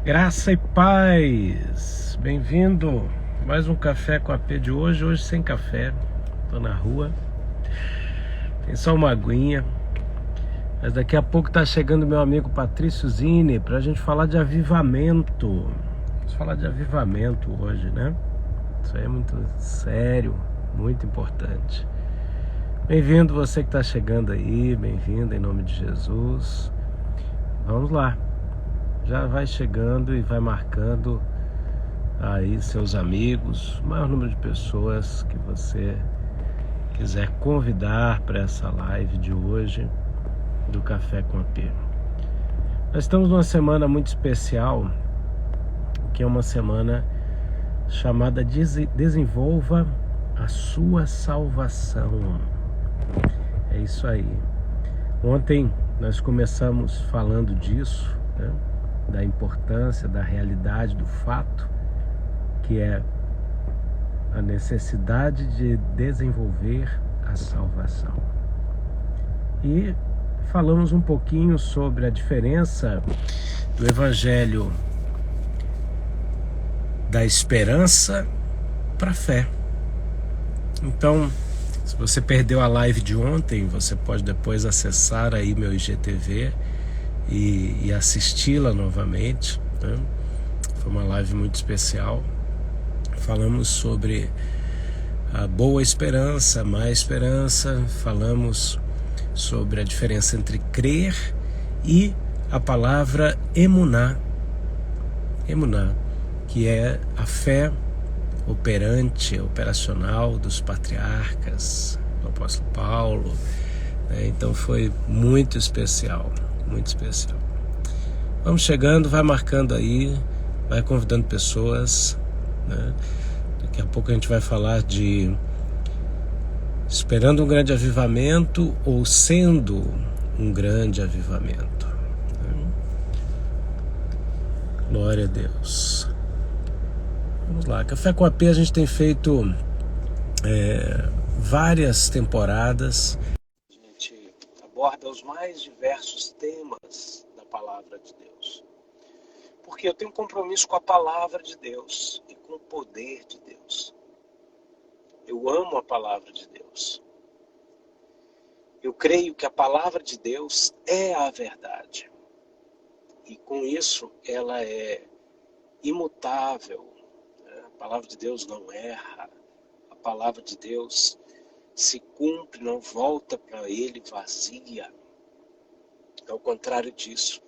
Graça e paz, bem-vindo. Mais um Café com a P de hoje sem café. Tô na rua, tem só uma aguinha. Mas daqui a pouco tá chegando meu amigo Patrício Zini pra gente falar de avivamento. Vamos falar de avivamento hoje, né? Isso aí é muito sério, muito importante. Bem-vindo você que tá chegando aí, bem-vindo em nome de Jesus. Vamos lá. Já vai chegando e vai marcando aí seus amigos, o maior número de pessoas que você quiser convidar para essa live de hoje do Café com a P. Nós estamos numa semana muito especial, que é uma semana chamada Desenvolva a Sua Salvação. É isso aí. Ontem nós começamos falando disso, né? Da importância, da realidade, do fato, que é a necessidade de desenvolver a salvação. E falamos um pouquinho sobre a diferença do Evangelho da esperança para a fé. Então, se você perdeu a live de ontem, você pode depois acessar aí meu IGTV e assisti-la novamente, né? Foi uma live muito especial. Falamos sobre a boa esperança, a má esperança, falamos sobre a diferença entre crer e a palavra emuná, que é a fé operante, operacional dos patriarcas, do apóstolo Paulo, né? Então foi muito especial, muito especial. Vamos chegando, vai marcando aí, vai convidando pessoas, né? Daqui a pouco a gente vai falar de esperando um grande avivamento ou sendo um grande avivamento. Glória a Deus. Vamos lá, Café com a P a gente tem feito várias temporadas. A gente aborda os mais diversos temas da palavra de Deus. Porque eu tenho um compromisso com a palavra de Deus e com o poder de Deus. Eu amo a palavra de Deus. Eu creio que a palavra de Deus é a verdade. E com isso ela é imutável. A palavra de Deus não erra. A palavra de Deus se cumpre, não volta para ele vazia. Ao contrário disso.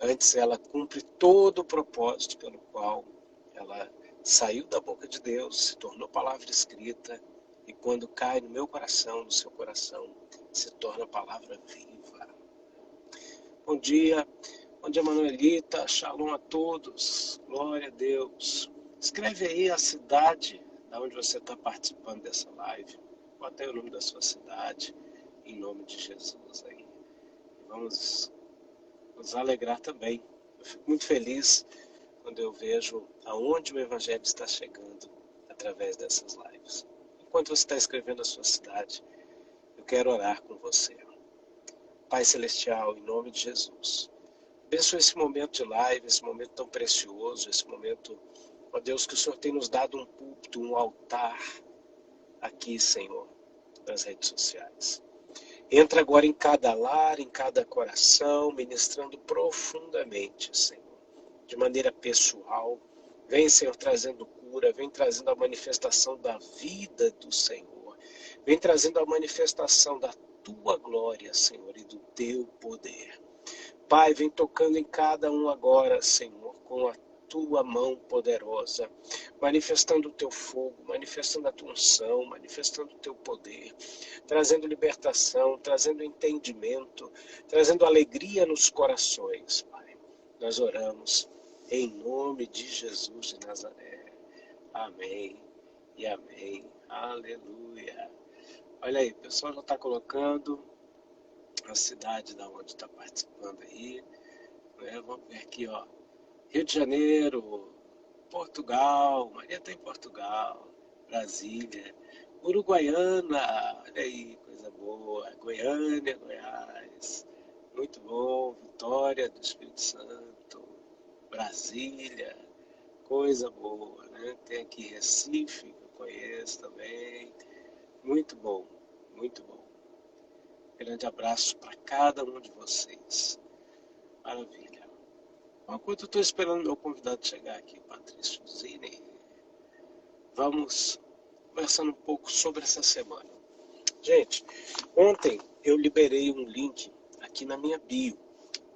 Antes ela cumpre todo o propósito pelo qual ela saiu da boca de Deus, se tornou palavra escrita, e quando cai no meu coração, no seu coração, se torna palavra viva. Bom dia Manuelita, shalom a todos, glória a Deus. Escreve aí a cidade da onde você está participando dessa live, bota aí o nome da sua cidade, em nome de Jesus aí. Vamos nos alegrar também. Eu fico muito feliz quando eu vejo aonde o Evangelho está chegando através dessas lives. Enquanto você está escrevendo a sua cidade, eu quero orar com você. Pai Celestial, em nome de Jesus, abençoa esse momento de live, esse momento tão precioso, esse momento, ó Deus, que o Senhor tem nos dado um púlpito, um altar aqui, Senhor, nas redes sociais. Entra agora em cada lar, em cada coração, ministrando profundamente, Senhor, de maneira pessoal. Vem, Senhor, trazendo cura, vem trazendo a manifestação da vida do Senhor. Vem trazendo a manifestação da Tua glória, Senhor, e do Teu poder. Pai, vem tocando em cada um agora, Senhor, com a Tua mão poderosa, manifestando o Teu fogo, manifestando a Tua unção, manifestando o Teu poder, trazendo libertação, trazendo entendimento, trazendo alegria nos corações, Pai. Nós oramos em nome de Jesus de Nazaré. Amém e amém. Aleluia. Olha aí, o pessoal já está colocando a cidade da onde está participando aí, né? Vamos ver aqui, ó. Rio de Janeiro, Portugal, Maria está em Portugal, Brasília, Uruguaiana, olha aí, coisa boa, Goiânia, Goiás, muito bom, Vitória do Espírito Santo, Brasília, coisa boa, né? Tem aqui Recife, que eu conheço também. Muito bom, muito bom. Grande abraço para cada um de vocês. Maravilha. Enquanto eu estou esperando meu convidado chegar aqui, Patrício Zini, vamos conversando um pouco sobre essa semana. Gente, ontem eu liberei um link aqui na minha bio,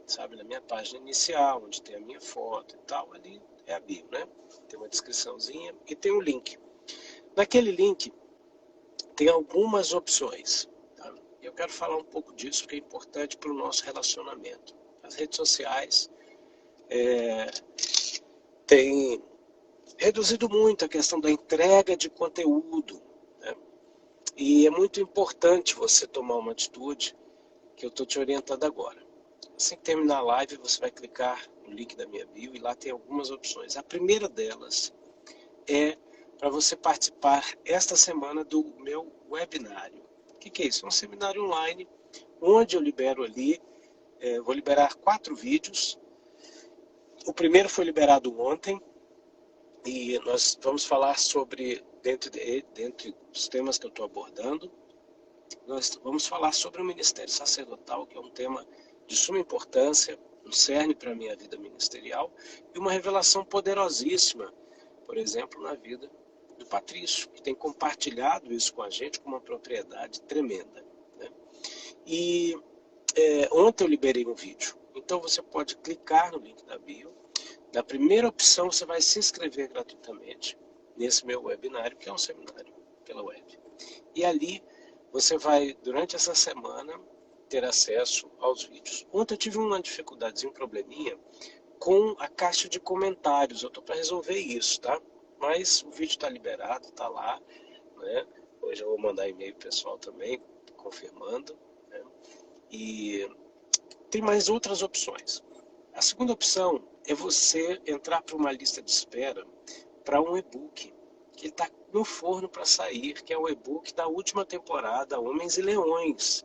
sabe, na minha página inicial, onde tem a minha foto e tal, ali é a bio, né? Tem uma descriçãozinha e tem um link. Naquele link tem algumas opções, tá? Eu quero falar um pouco disso, que é importante para o nosso relacionamento. As redes sociais têm reduzido muito a questão da entrega de conteúdo, né? E é muito importante você tomar uma atitude que eu estou te orientando agora. Assim que terminar a live, você vai clicar no link da minha bio e lá tem algumas opções. A primeira delas é para você participar esta semana do meu webinário. O que é isso? É um seminário online, onde eu libero ali, vou liberar 4 vídeos. O primeiro foi liberado ontem, e nós vamos falar sobre, dentre os temas que eu estou abordando, nós vamos falar sobre o ministério sacerdotal, que é um tema de suma importância, um cerne para a minha vida ministerial, e uma revelação poderosíssima, por exemplo, na vida do Patrício, que tem compartilhado isso com a gente com uma propriedade tremenda, né? E ontem eu liberei um vídeo, então você pode clicar no link da bio. Na primeira opção, você vai se inscrever gratuitamente nesse meu webinário, que é um seminário pela web. E ali você vai, durante essa semana, ter acesso aos vídeos. Ontem eu tive uma dificuldadezinha, um probleminha com a caixa de comentários. Eu estou para resolver isso, tá? Mas o vídeo está liberado, está lá, né? Hoje eu vou mandar e-mail pessoal também, confirmando, né? E tem mais outras opções. A segunda opção é você entrar para uma lista de espera para um e-book que está no forno para sair, que é o e-book da última temporada Homens e Leões,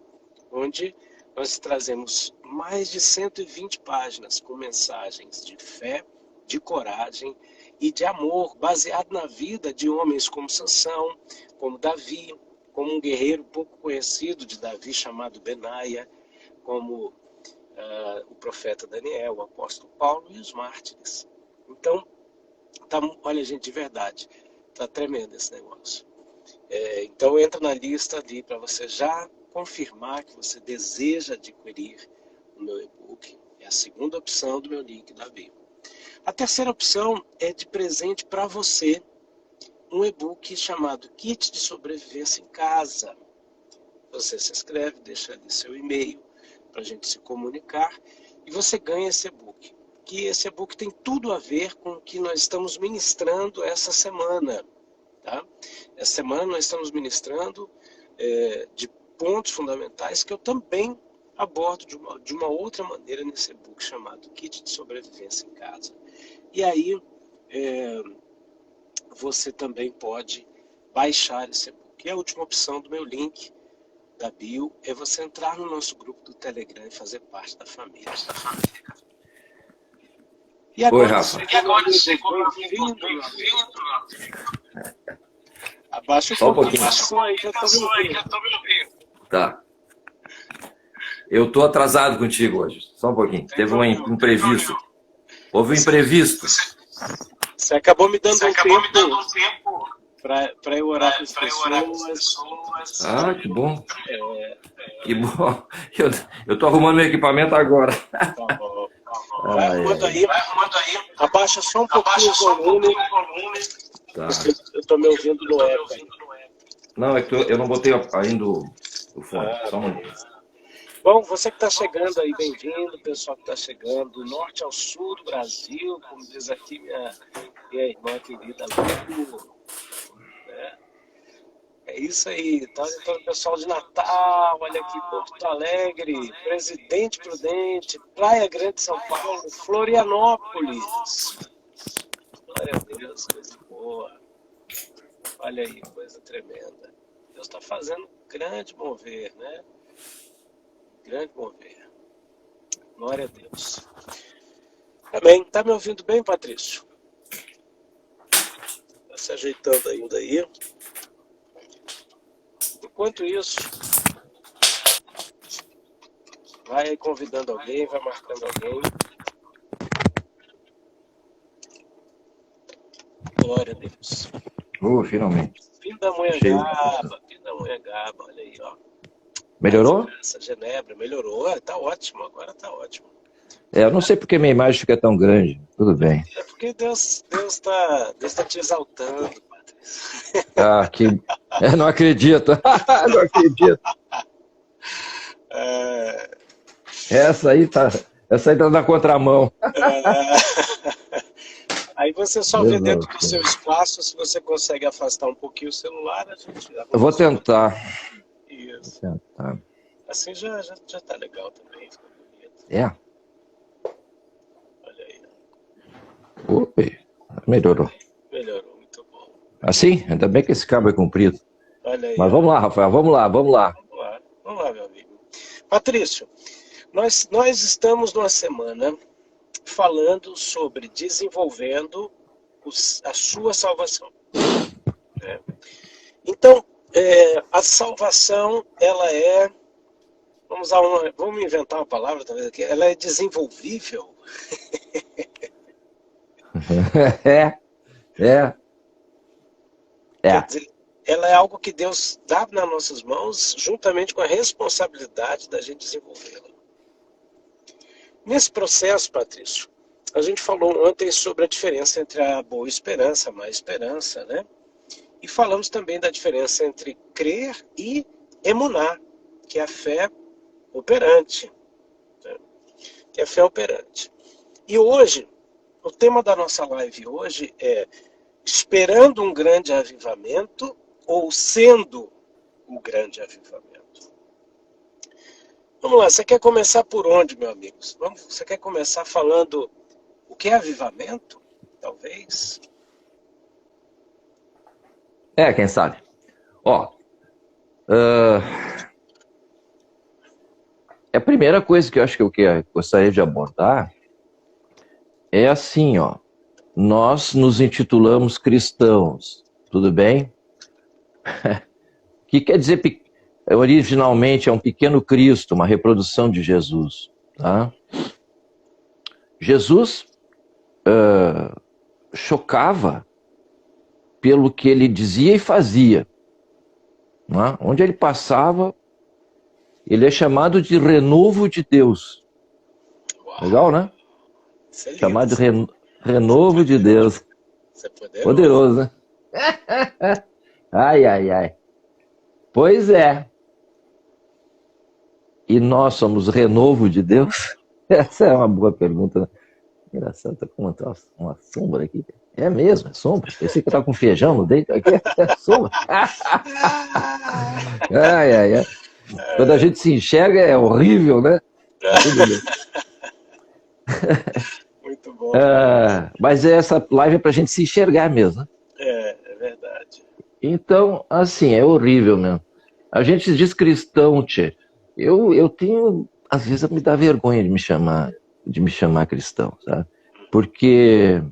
onde nós trazemos mais de 120 páginas com mensagens de fé, de coragem e de amor, baseado na vida de homens como Sansão, como Davi, como um guerreiro pouco conhecido de Davi chamado Benaia, como o profeta Daniel, o apóstolo Paulo e os mártires. Então, olha, gente, de verdade, tá tremendo esse negócio. Então entra na lista ali para você já confirmar que você deseja adquirir o meu e-book. É a segunda opção do meu link da bio. A terceira opção é de presente para você um e-book chamado Kit de Sobrevivência em Casa. Você se inscreve, deixa ali seu e-mail para a gente se comunicar e você ganha esse e-book. Que esse e-book tem tudo a ver com o que nós estamos ministrando essa semana. Tá? Essa semana nós estamos ministrando de pontos fundamentais que eu também abordo de uma outra maneira nesse e-book chamado Kit de Sobrevivência em Casa. E aí você também pode baixar esse e-book. E a última opção do meu link da bio é você entrar no nosso grupo do Telegram e fazer parte da família. E Oi, agora Rafa. chegou meu amigo. Abaixa Só um pouquinho. O som aí, já tô me ouvindo. Tá. Eu tô atrasado contigo hoje. Só um pouquinho. Teve um imprevisto. Houve um imprevisto. Você acabou me dando um tempo para eu orar com as pessoas. Ah, que bom. Que bom. Eu tô arrumando meu equipamento agora. Tá bom. Vai arrumando aí. Abaixa só um pouquinho o volume. Tá. Eu tô me ouvindo no eco. Não, é que eu não botei ainda o fone. Só um momentinho. Bom, você que está chegando aí, bem-vindo, pessoal que está chegando do norte ao sul do Brasil, como diz aqui minha irmã querida Lu, né? É isso aí, tá então o pessoal de Natal, olha aqui, Porto Alegre, Presidente Prudente, Praia Grande, São Paulo, Florianópolis. Glória a Deus, coisa boa. Olha aí, coisa tremenda. Deus está fazendo grande mover, né? Grande mover. Glória a Deus. Amém. Tá me ouvindo bem, Patrício? Tá se ajeitando ainda aí. Enquanto isso, vai convidando alguém, vai marcando alguém. Glória a Deus. Finalmente. Filho da Monhangaba, olha aí, ó. Melhorou? Essa Genebra melhorou, tá ótimo, agora tá ótimo. Eu não sei porque minha imagem fica tão grande. Tudo bem. É porque Deus tá te exaltando, Patrícia. Eu não acredito. Não acredito. Essa aí tá na contramão. Aí você só vê dentro do seu espaço, se você consegue afastar um pouquinho o celular, a gente... Eu vou tentar. Isso. Vou tentar. Assim já tá legal também, fica bonito. É. Olha aí. Oi, melhorou. Melhorou, muito bom. Assim? Ainda bem que esse cabo é comprido. Olha aí. Mas vamos lá, Rafael, vamos lá. Vamos lá, meu amigo. Patrício, nós estamos numa semana falando sobre desenvolvendo a sua salvação. Né? Então, a salvação, ela é... Vamos inventar uma palavra, talvez aqui. Ela é desenvolvível. Quer dizer, ela é algo que Deus dá nas nossas mãos, juntamente com a responsabilidade da gente desenvolvê-la. Nesse processo, Patrício, a gente falou ontem sobre a diferença entre a boa esperança, a má esperança, né? E falamos também da diferença entre crer e emuná, que é a fé operante. Né? Que é a fé operante. E hoje, o tema da nossa live hoje é esperando um grande avivamento ou sendo o grande avivamento. Vamos lá, você quer começar por onde, meu amigo? Você quer começar falando o que é avivamento? Talvez. Quem sabe? A primeira coisa que eu acho que eu gostaria de abordar é assim, nós nos intitulamos cristãos, tudo bem? Que quer dizer, originalmente é um pequeno Cristo, uma reprodução de Jesus, tá? Jesus chocava pelo que ele dizia e fazia. Não é? Onde ele passava, ele é chamado de renovo de Deus. Uau. Legal, né? É chamado de renovo de Deus. Isso é poderoso, né? Ai. Pois é. E nós somos renovo de Deus? Essa é uma boa pergunta. Engraçado, tá com uma sombra aqui. É mesmo, é sombra. Pensei que eu tava com feijão no dente. Aqui é sombra. Ai. Quando a gente se enxerga é horrível, né? Muito bom. Mas essa live é pra gente se enxergar mesmo. É verdade. Então, assim, é horrível mesmo. A gente diz cristão, tchê. Eu tenho, às vezes, me dá vergonha de me chamar cristão, sabe? Porque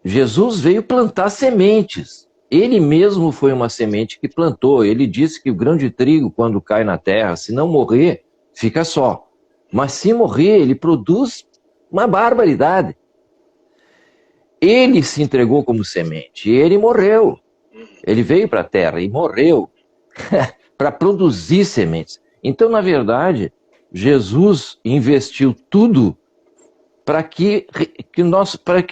Jesus veio plantar sementes. Ele mesmo foi uma semente que plantou. Ele disse que o grão de trigo, quando cai na terra, se não morrer, fica só. Mas se morrer, ele produz uma barbaridade. Ele se entregou como semente. Ele morreu. Ele veio para a terra e morreu para produzir sementes. Então, na verdade, Jesus investiu tudo para que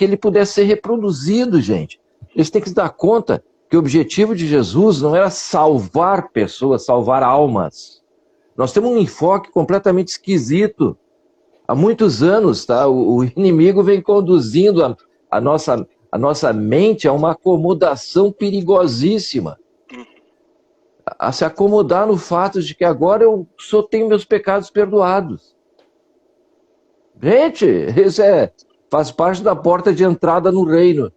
ele pudesse ser reproduzido, gente. Eles têm que se dar conta que o objetivo de Jesus não era salvar pessoas, salvar almas. Nós temos um enfoque completamente esquisito. Há muitos anos, tá? O inimigo vem conduzindo a nossa mente a uma acomodação perigosíssima. A se acomodar no fato de que agora eu só tenho meus pecados perdoados. Gente, isso faz parte da porta de entrada no reino.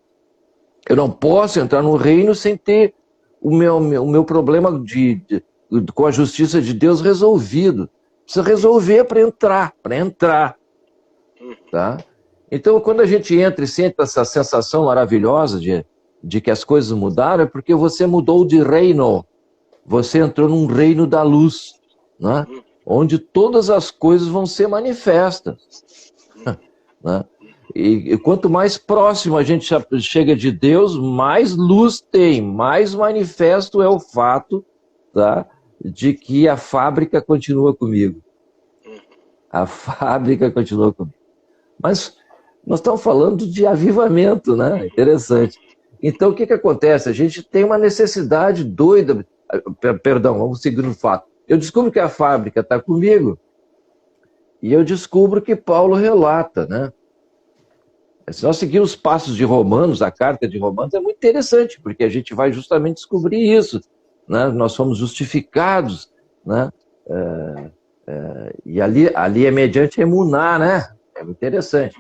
Eu não posso entrar no reino sem ter o meu problema com a justiça de Deus resolvido. Precisa resolver para entrar. Tá? Então, quando a gente entra e sente essa sensação maravilhosa de que as coisas mudaram, é porque você mudou de reino. Você entrou num reino da luz, né? Onde todas as coisas vão ser manifestas. Né? E quanto mais próximo a gente chega de Deus, mais luz tem, mais manifesto é o fato, tá, de que a fábrica continua comigo. A fábrica continua comigo. Mas nós estamos falando de avivamento, né? Interessante. Então, o que acontece? A gente tem uma necessidade doida. Perdão, vamos seguir no fato. Eu descubro que a fábrica está comigo e eu descubro que Paulo relata, né? Se nós seguirmos os passos de Romanos, a carta de Romanos, é muito interessante, porque a gente vai justamente descobrir isso, né? Nós somos justificados, né? E ali é mediante emuná, né? É muito interessante.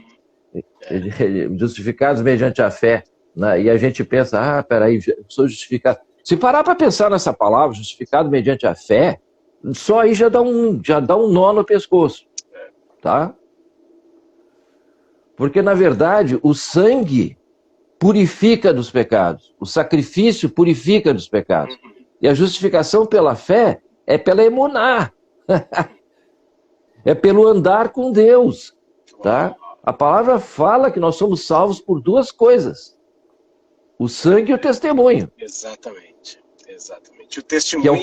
Justificados mediante a fé, né? E a gente pensa, peraí, sou justificado. Se parar para pensar nessa palavra, justificado mediante a fé, só aí já dá um nó no pescoço, tá? Porque, na verdade, o sangue purifica dos pecados, o sacrifício purifica dos pecados. E a justificação pela fé é pela emuná, é pelo andar com Deus, tá? A palavra fala que nós somos salvos por duas coisas, o sangue e o testemunho. Exatamente. O testemunho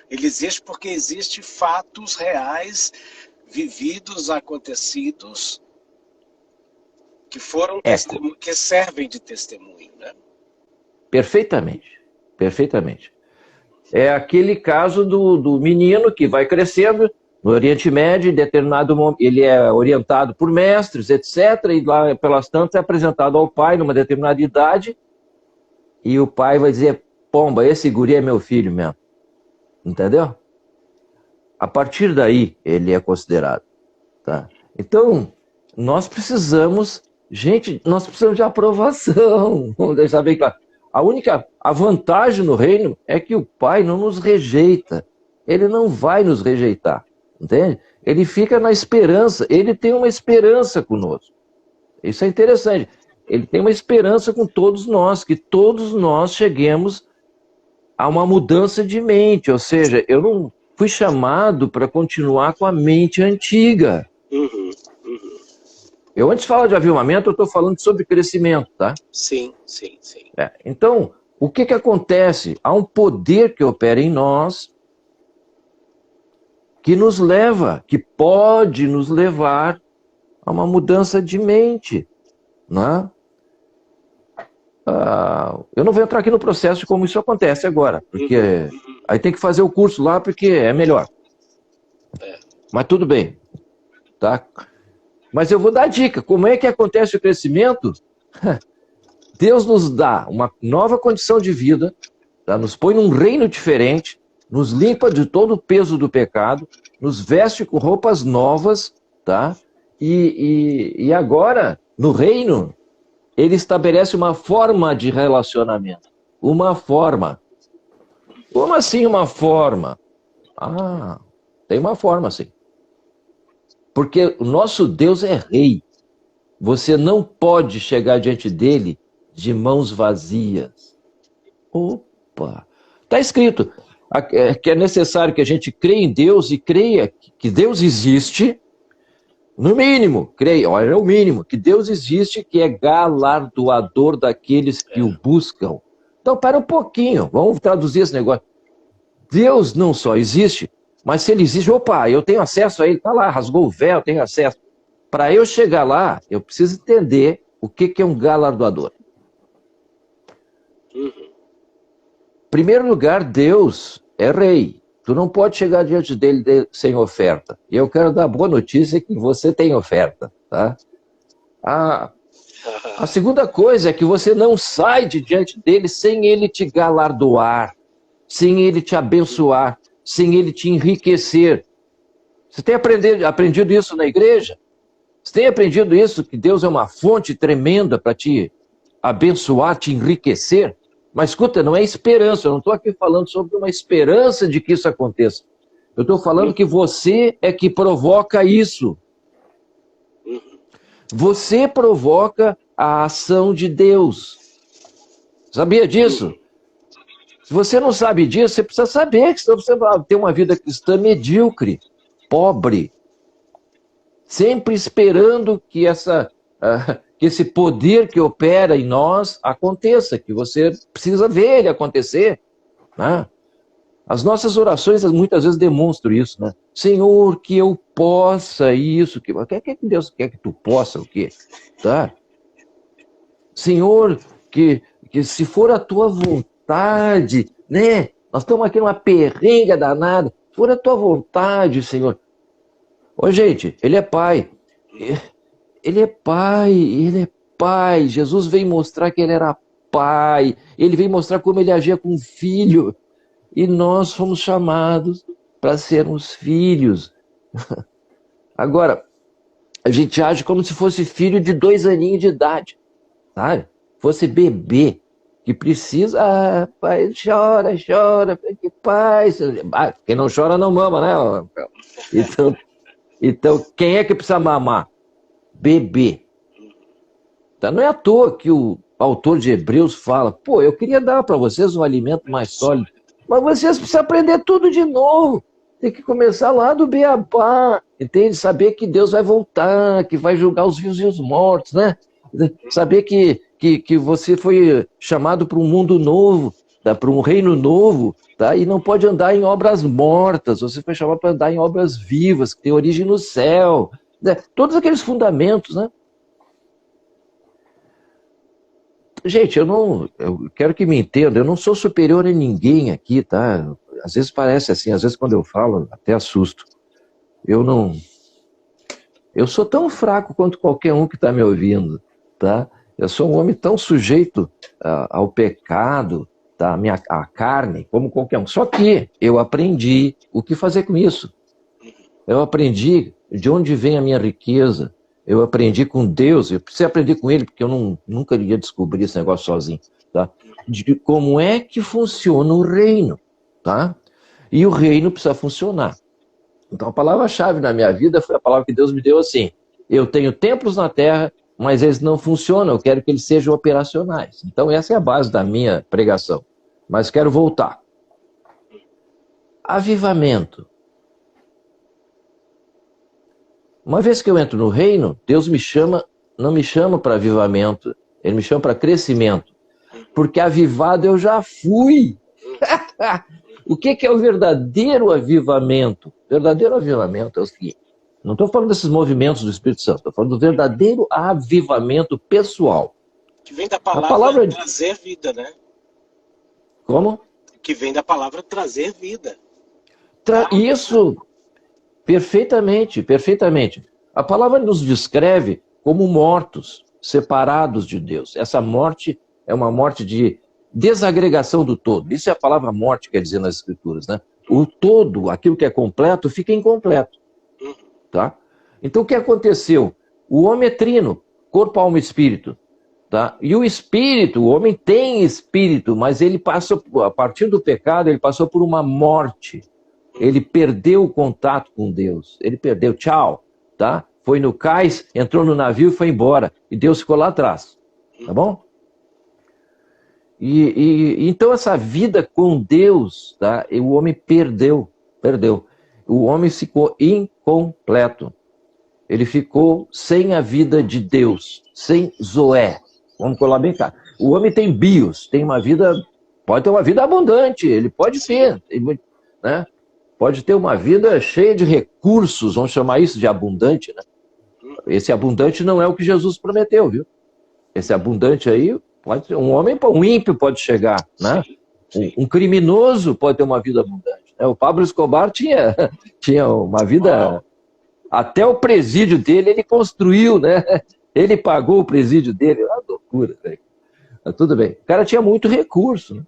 ele existe porque existem fatos reais, vividos, acontecidos, que foram que servem de testemunho, né? Perfeitamente. É aquele caso do menino que vai crescendo no Oriente Médio, em determinado momento, ele é orientado por mestres, etc., e lá pelas tantas é apresentado ao pai numa determinada idade, e o pai vai dizer, pomba, esse guri é meu filho mesmo. Entendeu? A partir daí, ele é considerado. Tá? Então, nós precisamos de aprovação. Vamos deixar bem claro. A vantagem no reino é que o Pai não nos rejeita. Ele não vai nos rejeitar. Entende? Ele fica na esperança. Ele tem uma esperança conosco. Isso é interessante. Ele tem uma esperança com todos nós, que todos nós cheguemos a uma mudança de mente. Ou seja, eu não fui chamado para continuar com a mente antiga. Eu, antes de falar de avivamento, eu estou falando sobre crescimento, tá? Sim. Então, o que acontece? Há um poder que opera em nós que nos leva, que pode nos levar a uma mudança de mente, né? Eu não vou entrar aqui no processo de como isso acontece agora, porque aí tem que fazer o curso lá, porque é melhor. Mas tudo bem, tá? Mas eu vou dar a dica. Como é que acontece o crescimento? Deus nos dá uma nova condição de vida, tá? Nos põe num reino diferente, nos limpa de todo o peso do pecado, nos veste com roupas novas, tá? E agora, no reino, ele estabelece uma forma de relacionamento. Uma forma. Como assim uma forma? Tem uma forma, sim. Porque o nosso Deus é rei. Você não pode chegar diante dele de mãos vazias. Opa! Está escrito que é necessário que a gente creia em Deus e creia que Deus existe. No mínimo, creia, olha, é o mínimo, que Deus existe, que é galardoador daqueles que o buscam. Então, para um pouquinho, vamos traduzir esse negócio. Deus não só existe, mas se ele existe, opa, eu tenho acesso a ele, tá lá, rasgou o véu, eu tenho acesso. Para eu chegar lá, eu preciso entender o que é um galardoador. Em primeiro lugar, Deus é rei. Tu não pode chegar diante dele sem oferta. E eu quero dar a boa notícia que você tem oferta, tá? A segunda coisa é que você não sai de diante dele sem ele te galardoar, sem ele te abençoar, sem ele te enriquecer. Você tem aprendido isso na igreja? Você tem aprendido isso, que Deus é uma fonte tremenda para te abençoar, te enriquecer? Mas escuta, não é esperança, eu não estou aqui falando sobre uma esperança de que isso aconteça. Eu estou falando que você é que provoca isso. Você provoca a ação de Deus. Sabia disso? Se você não sabe disso, você precisa saber que senão você vai ter uma vida cristã medíocre, pobre, sempre esperando que esse poder que opera em nós aconteça, que você precisa ver ele acontecer, né? As nossas orações muitas vezes demonstram isso, né? Senhor, que eu possa isso, que Deus quer que tu possa o quê? Tá? Senhor, que se for a tua vontade, né? Nós estamos aqui numa perrenga danada. Se for a tua vontade, Senhor. Ô, gente, ele é pai. Ele é pai, ele é pai. Jesus veio mostrar que ele era pai. Ele veio mostrar como ele agia com o filho. E nós fomos chamados para sermos filhos. Agora, a gente age como se fosse filho de 2 aninhos de idade, sabe? Fosse bebê, que precisa... pai, chora, que pai... quem não chora não mama, né? Então, quem é que precisa mamar? Bebê. Então, não é à toa que o autor de Hebreus fala, pô, eu queria dar para vocês um alimento mais sólido, mas vocês precisam aprender tudo de novo. Tem que começar lá do beabá, entende? Saber que Deus vai voltar, que vai julgar os vivos e os mortos, né? Saber que você foi chamado para um mundo novo, tá? Para um reino novo, tá? E não pode andar em obras mortas, você foi chamado para andar em obras vivas, que tem origem no céu, né? Todos aqueles fundamentos, né? Gente, eu quero que me entenda, eu não sou superior a ninguém aqui, tá? Às vezes parece assim, às vezes quando eu falo, até assusto. Eu sou tão fraco quanto qualquer um que está me ouvindo, tá? Eu sou um homem tão sujeito ao pecado, tá? A carne, como qualquer um. Só que eu aprendi o que fazer com isso. Eu aprendi de onde vem a minha riqueza. Eu aprendi com Deus, eu precisei aprender com Ele, porque eu nunca iria descobrir esse negócio sozinho, tá? De como é que funciona o reino, tá? E o reino precisa funcionar. Então a palavra-chave na minha vida foi a palavra que Deus me deu assim, eu tenho templos na terra, mas eles não funcionam, eu quero que eles sejam operacionais. Então essa é a base da minha pregação. Mas quero voltar. Avivamento. Uma vez que eu entro no reino, Deus não me chama para avivamento, Ele me chama para crescimento. Porque avivado eu já fui. O que é o verdadeiro avivamento? O verdadeiro avivamento é o seguinte, não estou falando desses movimentos do Espírito Santo, estou falando do verdadeiro avivamento pessoal. Que vem da palavra trazer vida, né? Como? Que vem da palavra trazer vida. Isso, perfeitamente, perfeitamente. A palavra nos descreve como mortos, separados de Deus. Essa morte é uma morte de desagregação do todo. Isso é a palavra morte, quer dizer nas Escrituras, né? O todo, aquilo que é completo, fica incompleto. Tá? Então o que aconteceu? O homem é trino, corpo, alma e espírito. Tá? E o espírito, o homem tem espírito, mas ele passou, a partir do pecado, ele passou por uma morte. Ele perdeu o contato com Deus. Ele perdeu, tchau. Tá? Foi no cais, entrou no navio e foi embora. E Deus ficou lá atrás. Tá bom? Então essa vida com Deus, tá? O homem perdeu. O homem ficou incompleto. Ele ficou sem a vida de Deus, sem Zoé. Vamos colar bem cá. O homem tem bios, tem uma vida, pode ter uma vida abundante, ele pode ter, né? Pode ter uma vida cheia de recursos, vamos chamar isso de abundante, né? Esse abundante não é o que Jesus prometeu, viu? Esse abundante aí, pode ter, um ímpio pode chegar, né? Um criminoso pode ter uma vida abundante. Né? O Pablo Escobar tinha uma vida, até o presídio dele ele construiu, né? Ele pagou o presídio dele, é uma loucura, velho. Mas tudo bem. O cara tinha muito recurso, né?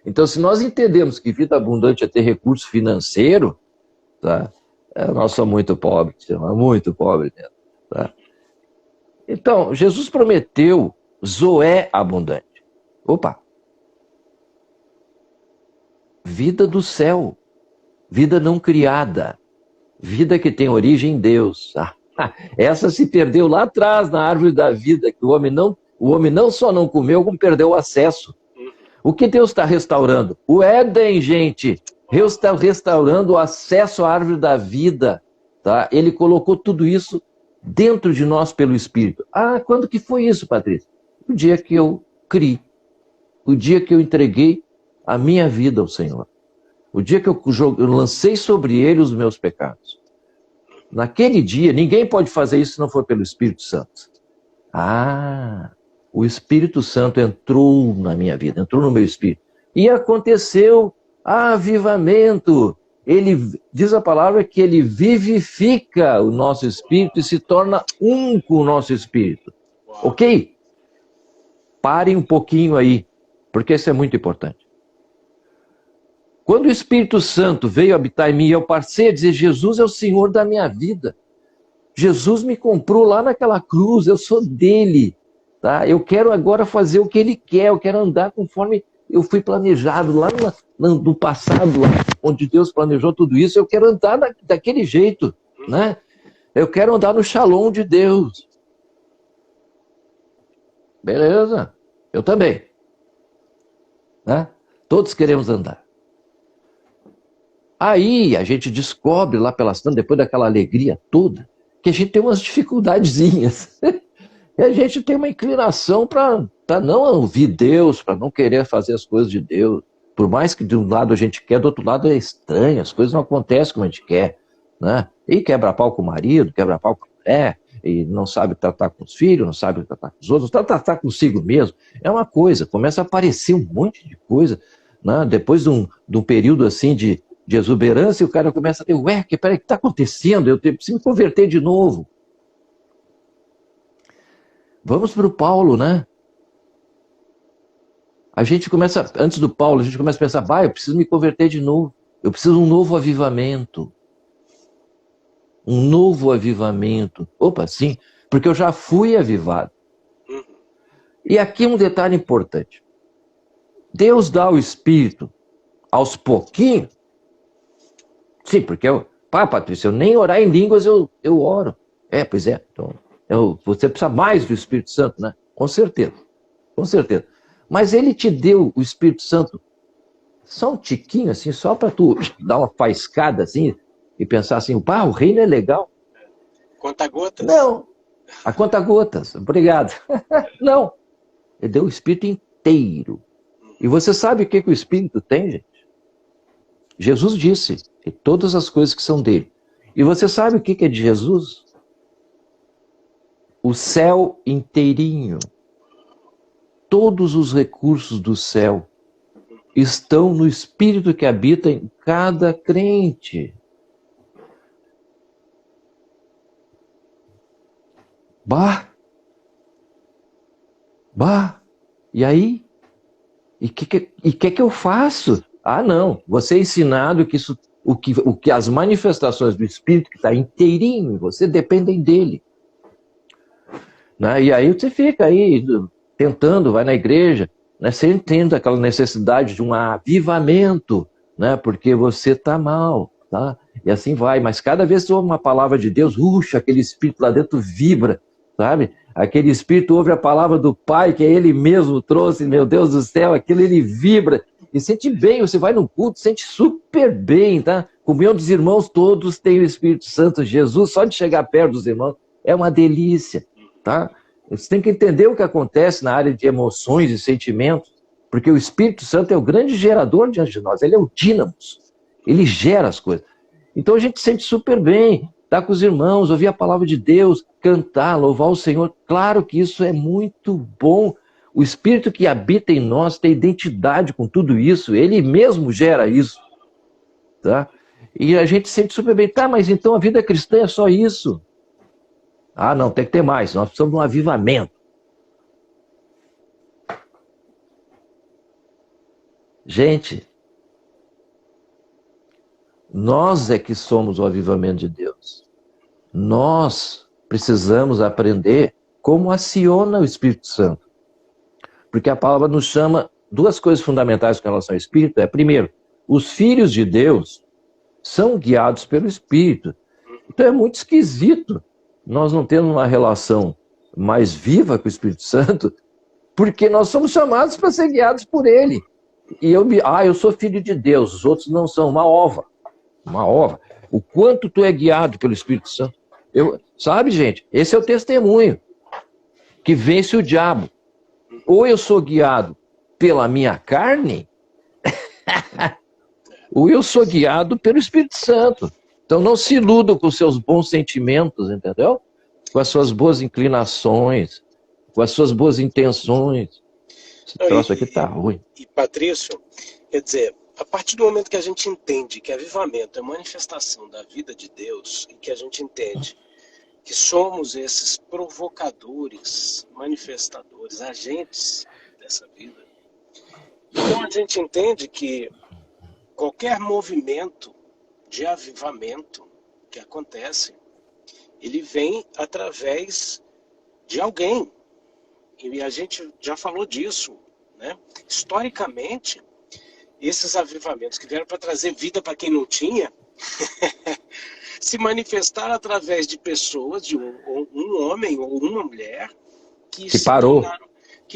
Então, se nós entendemos que vida abundante é ter recurso financeiro, tá? Nós somos muito pobres, muito pobres mesmo, tá? Então, Jesus prometeu Zoé abundante. Opa! Vida do céu. vida não criada, vida que tem origem em Deus. Essa se perdeu lá atrás na árvore da vida, que o homem não só não comeu, como perdeu o acesso. O que Deus está restaurando? O Éden, gente. Deus está restaurando o acesso à árvore da vida. Tá? Ele colocou tudo isso dentro de nós pelo Espírito. Quando que foi isso, Patrícia? O dia que eu criei. O dia que eu entreguei a minha vida ao Senhor. O dia que eu lancei sobre ele os meus pecados. Naquele dia, ninguém pode fazer isso se não for pelo Espírito Santo. O Espírito Santo entrou na minha vida, entrou no meu espírito. E aconteceu avivamento. Ele diz a palavra que ele vivifica o nosso espírito e se torna um com o nosso espírito. Ok? Parem um pouquinho aí, porque isso é muito importante. Quando o Espírito Santo veio habitar em mim, eu passei a dizer, Jesus é o Senhor da minha vida. Jesus me comprou lá naquela cruz, eu sou dele. Tá? Eu quero agora fazer o que ele quer, eu quero andar conforme eu fui planejado lá no passado, lá onde Deus planejou tudo isso, eu quero andar daquele jeito. Né? Eu quero andar no shalom de Deus. Beleza, eu também. Né? Todos queremos andar. Aí a gente descobre lá pelas tantas, depois daquela alegria toda, que a gente tem umas dificuldadezinhas. E a gente tem uma inclinação para não ouvir Deus, para não querer fazer as coisas de Deus. Por mais que de um lado a gente quer, do outro lado é estranho, as coisas não acontecem como a gente quer. Né? E quebra pau com o marido, quebra pau com a mulher, e não sabe tratar com os filhos, não sabe tratar com os outros, não tratar consigo mesmo. É uma coisa, começa a aparecer um monte de coisa. Né? Depois de um período assim de exuberância, o cara começa a ter, peraí, o que está acontecendo? Eu preciso me converter de novo. Vamos para o Paulo, né? A gente começa, antes do Paulo, a gente começa a pensar, eu preciso me converter de novo. Eu preciso de um novo avivamento. Um novo avivamento. Opa, sim, porque eu já fui avivado. E aqui um detalhe importante. Deus dá o Espírito aos pouquinhos. Sim, porque Patrícia, eu nem orar em línguas eu oro. Pois é. Então, você precisa mais do Espírito Santo, né? Com certeza. Com certeza. Mas ele te deu o Espírito Santo só um tiquinho, assim, só para tu dar uma faiscada, assim, e pensar assim, o reino é legal. Conta-gotas? Não. A conta-gotas. Obrigado. Não. Ele deu o Espírito inteiro. E você sabe o que o Espírito tem, gente? Jesus disse, e todas as coisas que são dele. E você sabe o que é de Jesus? O céu inteirinho. Todos os recursos do céu estão no Espírito que habita em cada crente. E aí? E o que eu faço? Não, você é ensinado que o que as manifestações do Espírito que está inteirinho em você dependem dele. Né? E aí você fica aí tentando, vai na igreja, né? Você entende aquela necessidade de um avivamento, né? Porque você está mal, tá? E assim vai, mas cada vez que ouve uma palavra de Deus, aquele Espírito lá dentro vibra, sabe? Aquele Espírito ouve a palavra do Pai, que ele mesmo trouxe, meu Deus do céu, aquilo ele vibra, e sente bem, você vai no culto, sente super bem, tá? Comunhão dos irmãos, todos têm o Espírito Santo, Jesus, só de chegar perto dos irmãos, é uma delícia, tá? Você tem que entender o que acontece na área de emoções e sentimentos, porque o Espírito Santo é o grande gerador diante de nós, ele é o dínamo, ele gera as coisas. Então a gente sente super bem, estar com os irmãos, ouvir a palavra de Deus, cantar, louvar o Senhor. Claro que isso é muito bom. O Espírito que habita em nós tem identidade com tudo isso, ele mesmo gera isso. Tá? E a gente sente super bem. Tá, mas então a vida cristã é só isso? Não, tem que ter mais. Nós precisamos de um avivamento. Gente, nós é que somos o avivamento de Deus. Nós precisamos aprender como aciona o Espírito Santo. Porque a palavra nos chama duas coisas fundamentais com relação ao Espírito. Primeiro, os filhos de Deus são guiados pelo Espírito. Então é muito esquisito nós não temos uma relação mais viva com o Espírito Santo, porque nós somos chamados para ser guiados por Ele. E eu sou filho de Deus, os outros não são. Uma ova. O quanto tu é guiado pelo Espírito Santo. Sabe, gente, esse é o testemunho que vence o diabo. Ou eu sou guiado pela minha carne, ou eu sou guiado pelo Espírito Santo. Então não se iludam com seus bons sentimentos, entendeu? Com as suas boas inclinações, com as suas boas intenções. Esse troço aqui tá ruim. E Patrício, quer dizer, a partir do momento que a gente entende que avivamento é manifestação da vida de Deus, e que a gente entende que somos esses provocadores, manifestadores, agentes dessa vida, então a gente entende que qualquer movimento de avivamento que acontece, ele vem através de alguém. E a gente já falou disso, né? Historicamente, esses avivamentos que vieram para trazer vida para quem não tinha, se manifestaram através de pessoas, de um homem ou uma mulher, que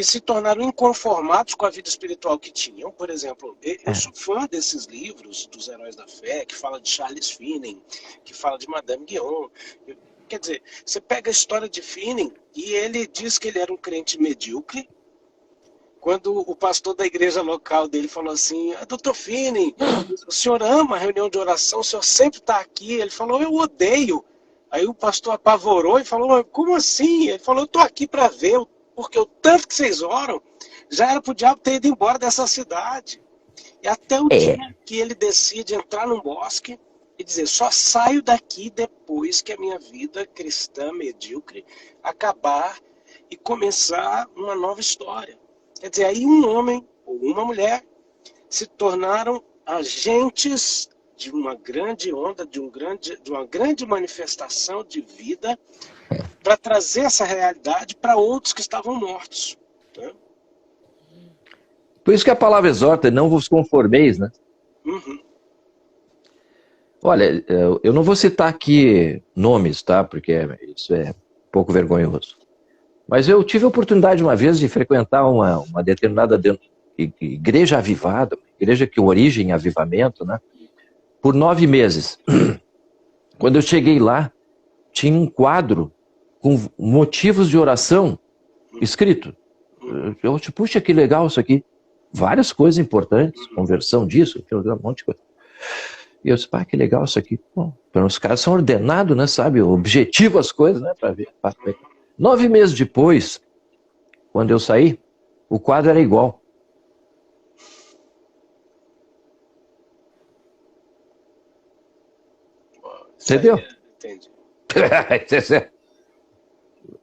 se tornaram inconformados com a vida espiritual que tinham. Por exemplo, eu sou fã desses livros dos Heróis da Fé, que fala de Charles Finney, que fala de Madame Guion. Quer dizer, você pega a história de Finney e ele diz que ele era um crente medíocre. Quando o pastor da igreja local dele falou assim: Dr. Finney, o senhor ama a reunião de oração, o senhor sempre está aqui. Ele falou: eu odeio. Aí o pastor apavorou e falou: como assim? Ele falou: eu estou aqui para ver, porque o tanto que vocês oram, já era para o diabo ter ido embora dessa cidade. E até o dia que ele decide entrar num bosque e dizer: só saio daqui depois que a minha vida cristã medíocre acabar e começar uma nova história. Quer dizer, aí um homem ou uma mulher se tornaram agentes de uma grande onda, de uma grande manifestação de vida para trazer essa realidade para outros que estavam mortos. Né? Por isso que a palavra exorta: não vos conformeis, né? Uhum. Olha, eu não vou citar aqui nomes, tá? Porque isso é um pouco vergonhoso. Mas eu tive a oportunidade uma vez de frequentar uma determinada igreja avivada, igreja que origem avivamento, né? Por 9 meses. Quando eu cheguei lá, tinha um quadro com motivos de oração escrito. Eu disse: puxa, que legal isso aqui. Várias coisas importantes, conversão disso, um monte de coisa. E eu disse: pá, que legal isso aqui. Bom, os caras são ordenados, né, sabe? Objetivo as coisas, né, para ver. 9 meses depois, quando eu saí, o quadro era igual. Entendeu? Entendi.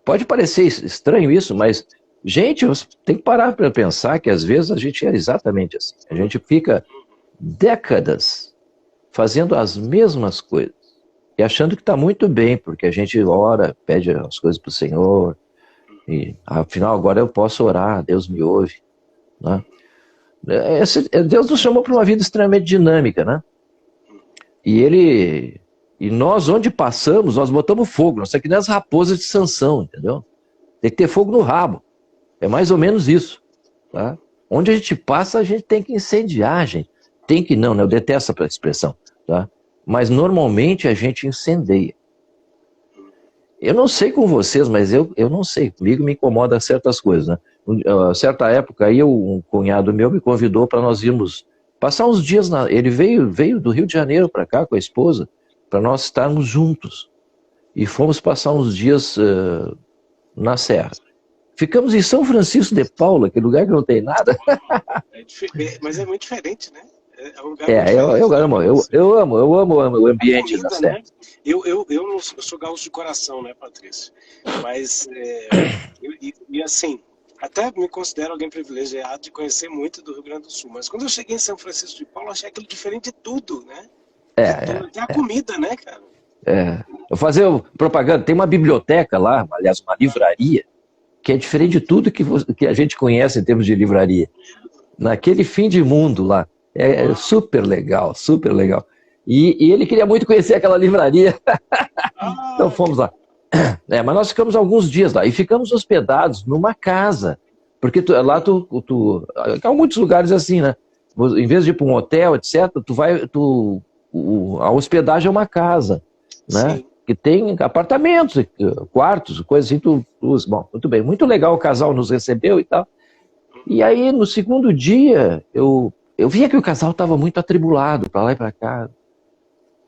Pode parecer estranho isso, mas, gente, você tem que parar para pensar que às vezes a gente é exatamente assim. A gente fica décadas fazendo as mesmas coisas e achando que está muito bem, porque a gente ora, pede as coisas para o Senhor, e afinal agora eu posso orar, Deus me ouve, né? Deus nos chamou para uma vida extremamente dinâmica, né? E nós, onde passamos, nós botamos fogo. Nós somos que nem as raposas de Sansão, entendeu? Tem que ter fogo no rabo. É mais ou menos isso, tá? Onde a gente passa, a gente tem que incendiar, gente. Tem que não, né? Eu detesto essa expressão, tá? Mas normalmente a gente incendeia. Eu não sei com vocês, mas eu não sei. Comigo me incomoda certas coisas, né? Certa época aí, um cunhado meu me convidou para nós irmos passar uns dias. Ele veio do Rio de Janeiro para cá com a esposa, para nós estarmos juntos. E fomos passar uns dias na Serra. Ficamos em São Francisco de Paula, que lugar que não tem nada. Mas é muito diferente, né? Eu amo o ambiente da Serra. Né? Eu não sou gaúcho de coração, né, Patrícia? Mas, assim, até me considero alguém privilegiado de conhecer muito do Rio Grande do Sul. Mas quando eu cheguei em São Francisco de Paula, eu achei aquilo diferente de tudo, né? Até a comida, né, cara? Eu fazer propaganda, tem uma biblioteca lá, aliás, uma livraria, que é diferente de tudo que a gente conhece em termos de livraria. Naquele fim de mundo lá. É super legal, super legal. E ele queria muito conhecer aquela livraria. Então Ah, fomos lá. Mas nós ficamos alguns dias lá e ficamos hospedados numa casa. Porque lá há muitos lugares assim, né? Em vez de ir para um hotel, etc., a hospedagem é uma casa, né? sim. Que tem apartamentos, quartos, coisas assim, bom, muito bem, muito legal, o casal nos recebeu e tal. E aí, no segundo dia, eu via que o casal estava muito atribulado, para lá e para cá.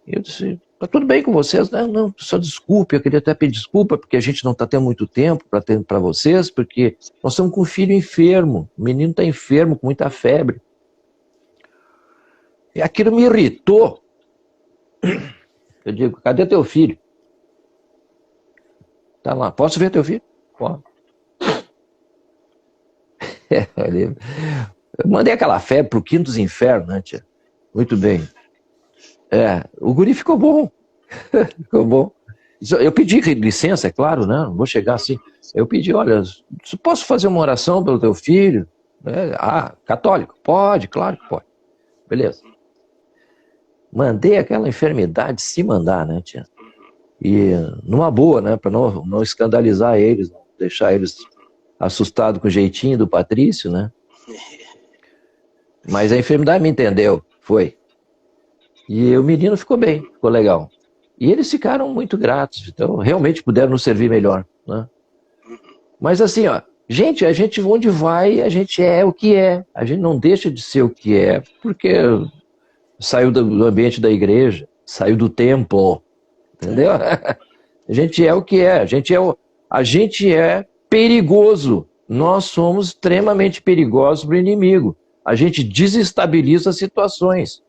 Eu disse, tá tudo bem com vocês? Não, não, só desculpe, eu queria até pedir desculpa, porque a gente não está tendo muito tempo para vocês, porque nós estamos com um filho enfermo, o menino está enfermo, com muita febre. E aquilo me irritou. Eu digo, cadê teu filho? Tá lá, posso ver teu filho? Pode. Eu mandei aquela febre pro quinto dos infernos, né, tia? Muito bem. O guri ficou bom. Ficou bom. Eu pedi licença, é claro, né? Não vou chegar assim. Eu pedi, olha, posso fazer uma oração pelo teu filho? Católico? Pode, claro que pode. Beleza. Mandei aquela enfermidade se mandar, né, tia? E numa boa, né? Para não escandalizar eles, não deixar eles assustados com o jeitinho do Patrício, né? Mas a enfermidade me entendeu, foi. E o menino ficou bem, ficou legal. E eles ficaram muito gratos, então realmente puderam nos servir melhor, né? Mas assim, ó, a gente onde vai, a gente é o que é. A gente não deixa de ser o que é, porque saiu do ambiente da igreja, saiu do templo, entendeu? A gente é o que é, a gente é perigoso. Nós somos extremamente perigosos para o inimigo. A gente desestabiliza as situações.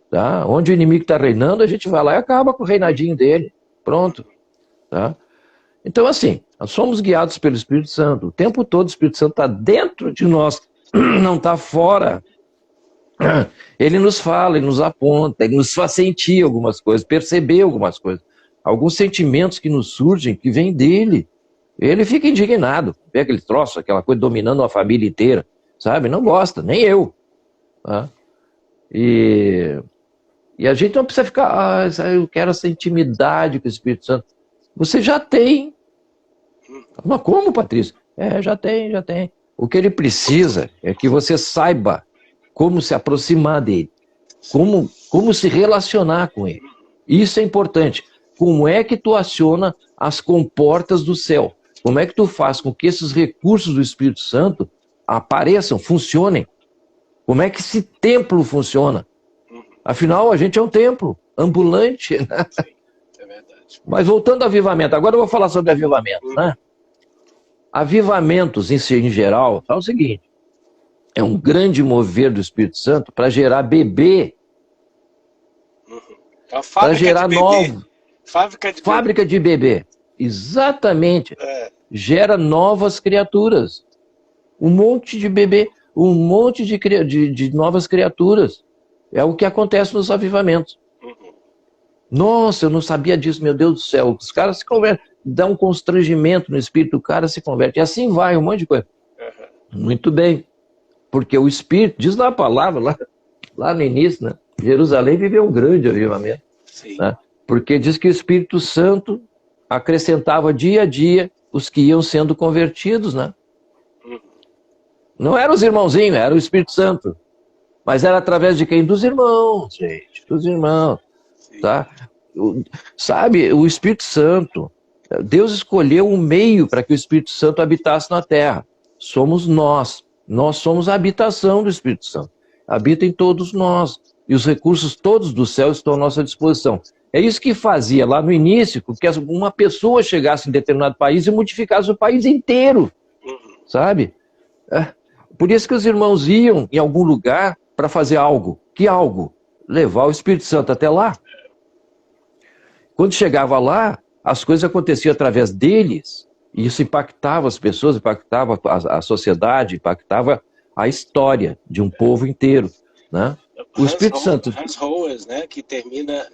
Tá? Onde o inimigo está reinando, a gente vai lá e acaba com o reinadinho dele. Pronto. Tá? Então, assim, nós somos guiados pelo Espírito Santo. O tempo todo o Espírito Santo está dentro de nós, não está fora. Ele nos fala, ele nos aponta, ele nos faz sentir algumas coisas, perceber algumas coisas. Alguns sentimentos que nos surgem, que vêm dele. Ele fica indignado, vê aquele troço, aquela coisa dominando a família inteira, sabe? Não gosta, nem eu. Tá? E a gente não precisa ficar, eu quero essa intimidade com o Espírito Santo. Você já tem. Mas como, Patrício? Já tem. O que ele precisa é que você saiba como se aproximar dele, como se relacionar com ele. Isso é importante. Como é que tu aciona as comportas do céu? Como é que tu faz com que esses recursos do Espírito Santo apareçam, funcionem? Como é que esse templo funciona? Afinal, a gente é um templo ambulante. Né? Sim, é verdade. Mas voltando ao avivamento, agora eu vou falar sobre avivamento. Né? Avivamentos, em geral, é o seguinte: é um grande mover do Espírito Santo para gerar bebê, para gerar novo. Fábrica de bebê. Exatamente. Gera novas criaturas. Um monte de bebê, um monte de novas criaturas. É o que acontece nos avivamentos. Nossa, eu não sabia disso, meu Deus do céu. Os caras se convertem, dá um constrangimento no espírito, o cara se converte. E assim vai, um monte de coisa. Muito bem. Porque o Espírito, diz lá a palavra, lá no início, né? Jerusalém viveu um grande avivamento. Sim. Né? Porque diz que o Espírito Santo acrescentava dia a dia os que iam sendo convertidos, né? Não eram os irmãozinhos, era o Espírito Santo. Mas era através de quem? Dos irmãos, gente. Dos irmãos. Tá? Sabe, o Espírito Santo, Deus escolheu um meio para que o Espírito Santo habitasse na terra. Somos nós. Nós somos a habitação do Espírito Santo. Habita em todos nós. E os recursos todos do céu estão à nossa disposição. É isso que fazia lá no início, que uma pessoa chegasse em determinado país e modificasse o país inteiro. Sabe? Por isso que os irmãos iam em algum lugar para fazer algo. Que algo? Levar o Espírito Santo até lá. Quando chegava lá, as coisas aconteciam através deles. E isso impactava as pessoas, impactava a sociedade, impactava a história de um povo inteiro. Né? O Espírito Santo... Hans Hoes, né, que termina...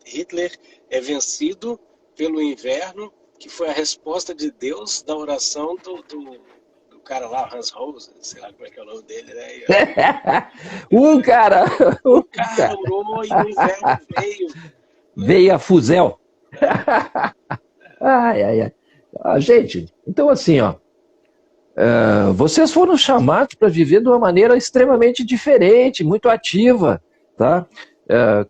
Hitler é vencido pelo inverno, que foi a resposta de Deus da oração do cara lá, Hans Rose, sei lá como é que é o nome dele, né? Um cara Orou e o inverno veio. veio a fuzel. Ai, ai, ai. Ah, gente, então assim, ó, vocês foram chamados para viver de uma maneira extremamente diferente, muito ativa, tá?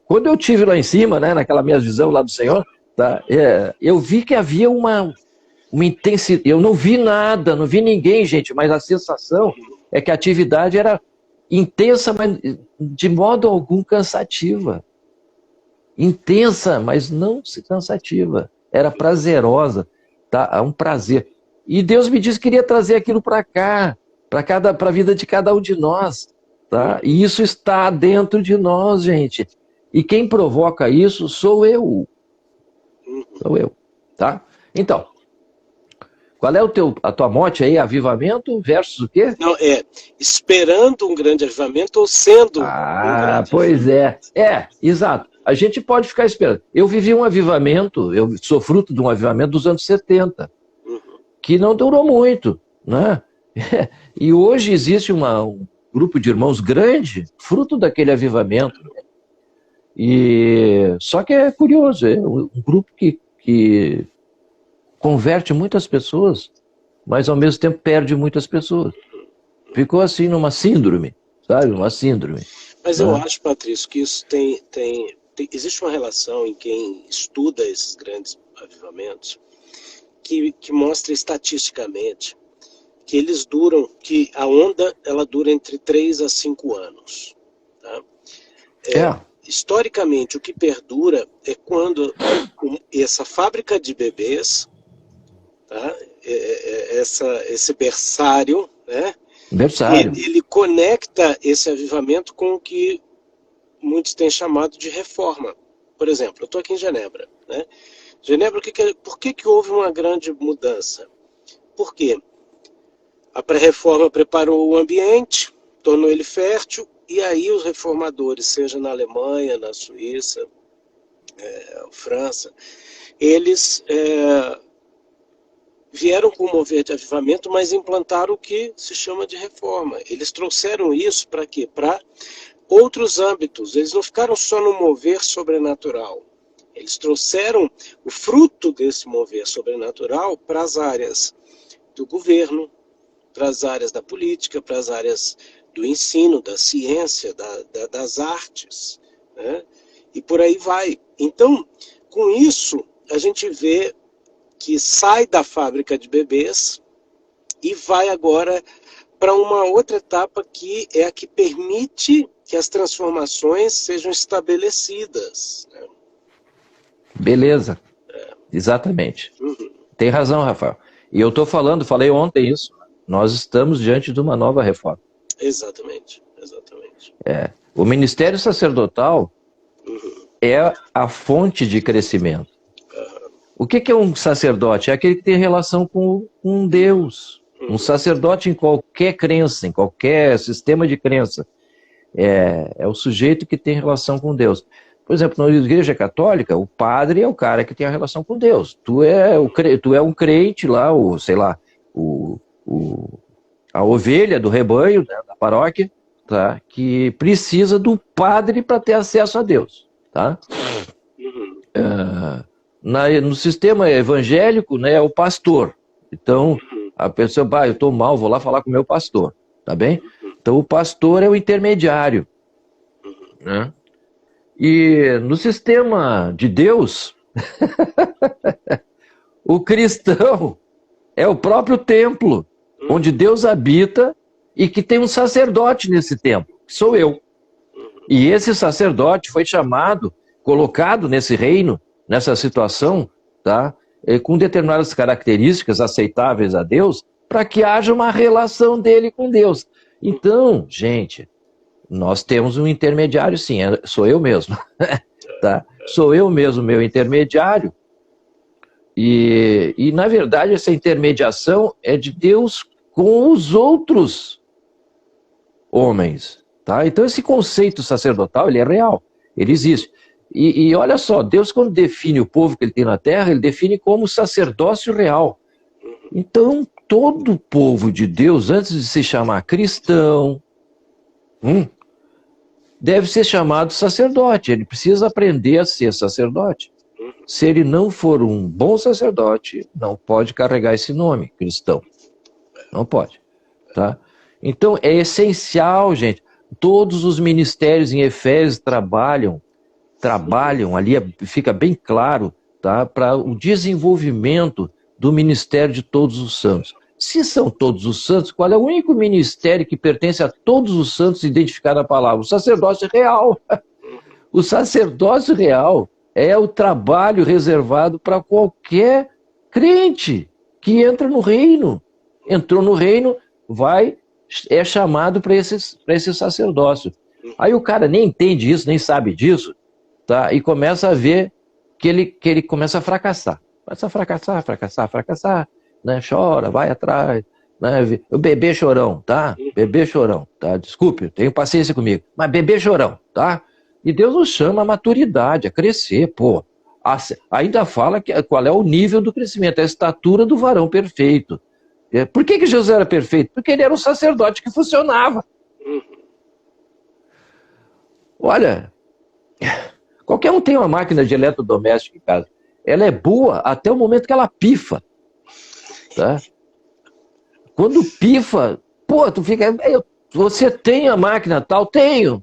Quando eu tive lá em cima, né, naquela minha visão lá do Senhor, tá? Eu vi que havia uma intensidade. Eu não vi nada, não vi ninguém, gente, mas a sensação é que a atividade era intensa, mas de modo algum cansativa. Intensa, mas não cansativa. Era prazerosa, tá? É um prazer. E Deus me disse que queria trazer aquilo para cá, para a vida de cada um de nós, tá? E isso está dentro de nós, gente. E quem provoca isso sou eu. Sou eu, tá? Então, qual é a tua mote aí? Avivamento versus o quê? Não, esperando um grande avivamento ou sendo um grande pois avivamento. exato. A gente pode ficar esperando. Eu vivi um avivamento, eu sou fruto de um avivamento dos anos 70, que não durou muito, né? E hoje existe um grupo de irmãos grande, fruto daquele avivamento. E só que é curioso, é um grupo que converte muitas pessoas, mas ao mesmo tempo perde muitas pessoas. Ficou assim numa síndrome, sabe? Uma síndrome. Mas eu acho, Patrício, que isso existe uma relação em quem estuda esses grandes avivamentos que mostra estatisticamente que eles duram, que a onda ela dura entre 3 a 5 anos. Tá? Historicamente, o que perdura é quando essa fábrica de bebês, tá? Esse berçário, né? Ele conecta esse avivamento com o que muitos têm chamado de reforma. Por exemplo, eu estou aqui em Genebra, né? Genebra, por que houve uma grande mudança? Por quê? A pré-reforma preparou o ambiente, tornou ele fértil, e aí os reformadores, seja na Alemanha, na Suíça, França, eles vieram com o mover de avivamento, mas implantaram o que se chama de reforma. Eles trouxeram isso para quê? Para outros âmbitos. Eles não ficaram só no mover sobrenatural. Eles trouxeram o fruto desse mover sobrenatural para as áreas do governo, para as áreas da política, para as áreas do ensino, da ciência, das artes, né? E por aí vai. Então, com isso, a gente vê que sai da fábrica de bebês e vai agora para uma outra etapa que é a que permite que as transformações sejam estabelecidas, né? Beleza. Exatamente. Tem razão, Rafael. E eu estou falei ontem isso, nós estamos diante de uma nova reforma. Exatamente. O ministério sacerdotal é a fonte de crescimento. O que é um sacerdote? É aquele que tem relação com Deus. Um sacerdote em qualquer crença, em qualquer sistema de crença, é o sujeito que tem relação com Deus. Por exemplo, na Igreja Católica, o padre é o cara que tem a relação com Deus. Tu é um crente lá, a ovelha do rebanho, né, da paróquia, tá, que precisa do padre para ter acesso a Deus. Tá? No sistema evangélico, né, é o pastor. Então, a pessoa, eu estou mal, vou lá falar com o meu pastor. Tá bem? Então, o pastor é o intermediário. Né? E no sistema de Deus, o cristão é o próprio templo, onde Deus habita e que tem um sacerdote nesse templo, que sou eu. E esse sacerdote foi chamado, colocado nesse reino, nessa situação, tá? Com determinadas características aceitáveis a Deus, para que haja uma relação dele com Deus. Então, gente, nós temos um intermediário, sim, sou eu mesmo. Tá? Sou eu mesmo, meu intermediário. E, na verdade, essa intermediação é de Deus com os outros homens. Tá? Então, esse conceito sacerdotal, ele é real, ele existe. E olha só, Deus, quando define o povo que ele tem na terra, ele define como sacerdócio real. Então, todo o povo de Deus, antes de se chamar cristão, deve ser chamado sacerdote. Ele precisa aprender a ser sacerdote. Se ele não for um bom sacerdote, não pode carregar esse nome, cristão. Não pode. Tá? Então, é essencial, gente. Todos os ministérios em Efésios trabalham ali, fica bem claro, tá? Para o desenvolvimento do ministério de todos os santos. Se são todos os santos, qual é o único ministério que pertence a todos os santos identificado na palavra? O sacerdócio real. O sacerdócio real é o trabalho reservado para qualquer crente que entra no reino. Entrou no reino, é chamado para esse sacerdócio. Aí o cara nem entende isso, nem sabe disso, tá? E começa a ver que ele começa a fracassar. Começa a fracassar, né? Chora, vai atrás, né? O bebê chorão, tá? Bebê chorão, tá? Desculpe, tenha paciência comigo, mas bebê chorão, tá? E Deus nos chama à maturidade, a crescer, pô. Ainda fala qual é o nível do crescimento, a estatura do varão perfeito. Por que Jesus era perfeito? Porque ele era um sacerdote que funcionava. Olha, qualquer um tem uma máquina de eletrodoméstico em casa. Ela é boa até o momento que ela pifa. Tá? Quando pifa, pô, tu fica... Você tem a máquina tal? Tenho.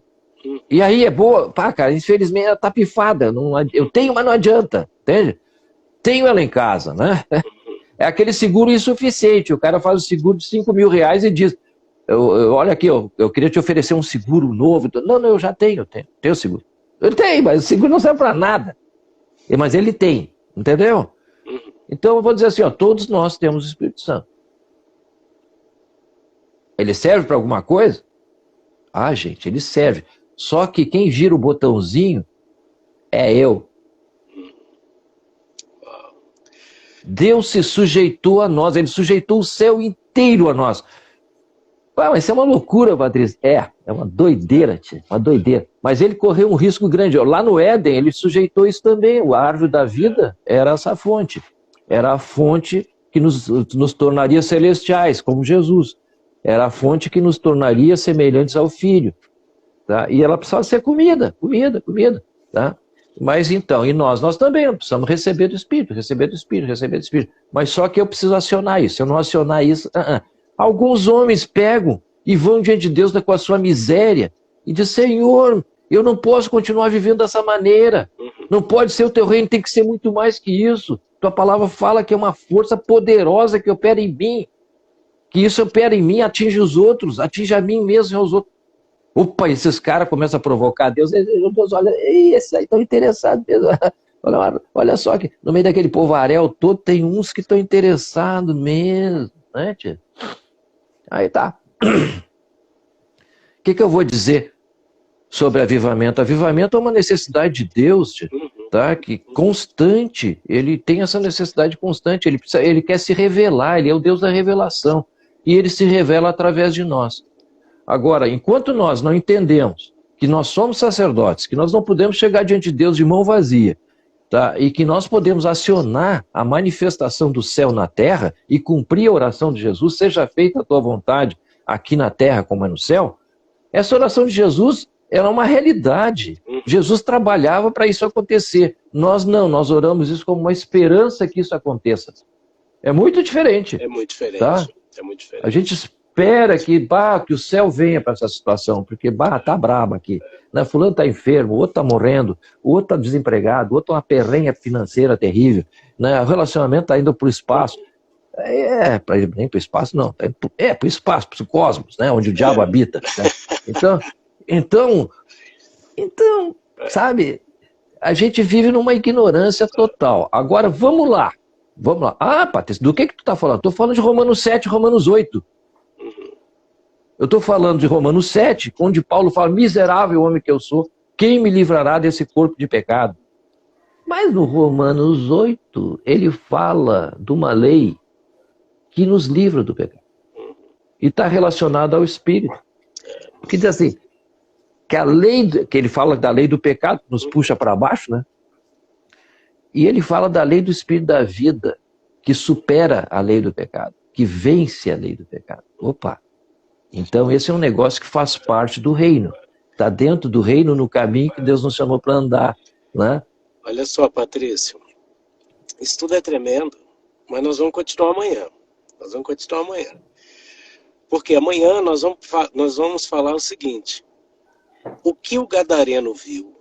E aí é boa. Pá, cara, infelizmente ela tá pifada. Eu tenho, mas não adianta. Entende? Tenho ela em casa, né? É aquele seguro insuficiente. O cara faz o seguro de R$5.000 e diz, olha aqui, eu queria te oferecer um seguro novo. Não, eu já tenho seguro. Eu tenho, mas o seguro não serve para nada. Mas ele tem, entendeu? Então eu vou dizer assim, todos nós temos o Espírito Santo. Ele serve para alguma coisa? Ah, gente, ele serve. Só que quem gira o botãozinho é eu. Deus se sujeitou a nós, ele sujeitou o céu inteiro a nós. Mas isso é uma loucura, Patrícia. É uma doideira, tia, uma doideira. Mas ele correu um risco grande. Lá no Éden, ele sujeitou isso também. A árvore da vida era essa fonte. Era a fonte que nos tornaria celestiais, como Jesus. Era a fonte que nos tornaria semelhantes ao Filho. Tá? E ela precisava ser comida. Tá? Mas então, e nós também precisamos receber do Espírito. Mas só que eu preciso acionar isso. Se eu não acionar isso... Alguns homens pegam e vão diante de Deus com a sua miséria e dizem, Senhor, eu não posso continuar vivendo dessa maneira. Não pode ser o teu reino, tem que ser muito mais que isso. Tua palavra fala que é uma força poderosa que opera em mim. Que isso opera em mim, atinge os outros, atinge a mim mesmo e aos outros. Opa, esses caras começam a provocar Deus. Deus, olha, esses aí estão interessados mesmo. Olha só que no meio daquele povaréu todo tem uns que estão interessados mesmo, né, tia? Aí tá. O que eu vou dizer sobre avivamento? Avivamento é uma necessidade de Deus, tá? Que constante, ele tem essa necessidade constante, ele quer se revelar, ele é o Deus da revelação, e ele se revela através de nós. Agora, enquanto nós não entendemos que nós somos sacerdotes, que nós não podemos chegar diante de Deus de mão vazia, tá? E que nós podemos acionar a manifestação do céu na terra e cumprir a oração de Jesus, seja feita a tua vontade aqui na terra como é no céu, essa oração de Jesus era uma realidade. Jesus trabalhava para isso acontecer. Nós não, nós oramos isso como uma esperança que isso aconteça. É muito diferente. É muito diferente. Tá? É muito diferente. A gente espera que o céu venha para essa situação, porque tá brabo aqui. Né? Fulano está enfermo, o outro está morrendo, o outro está desempregado, o outro tem uma perrenha financeira terrível. Né? O relacionamento está indo para o espaço. Nem para o espaço, não. Para o espaço, para o cosmos, né? Onde o diabo habita. Né? Então, sabe, a gente vive numa ignorância total. Agora, vamos lá. Ah, Patrícia, do que tu está falando? Estou falando de Romanos 7, Romanos 8. Eu estou falando de Romanos 7, onde Paulo fala, miserável homem que eu sou, quem me livrará desse corpo de pecado? Mas no Romanos 8, ele fala de uma lei que nos livra do pecado. E está relacionada ao Espírito. Que diz assim, que a lei, que ele fala da lei do pecado, que nos puxa para baixo, né? E ele fala da lei do Espírito da vida, que supera a lei do pecado. que vence a lei do pecado. Opa! Então esse é um negócio que faz parte do reino. Está dentro do reino, no caminho que Deus nos chamou para andar, né? Olha só, Patrício, isso tudo é tremendo, mas nós vamos continuar amanhã. Nós vamos continuar amanhã. Porque amanhã nós vamos falar o seguinte: o que o gadareno viu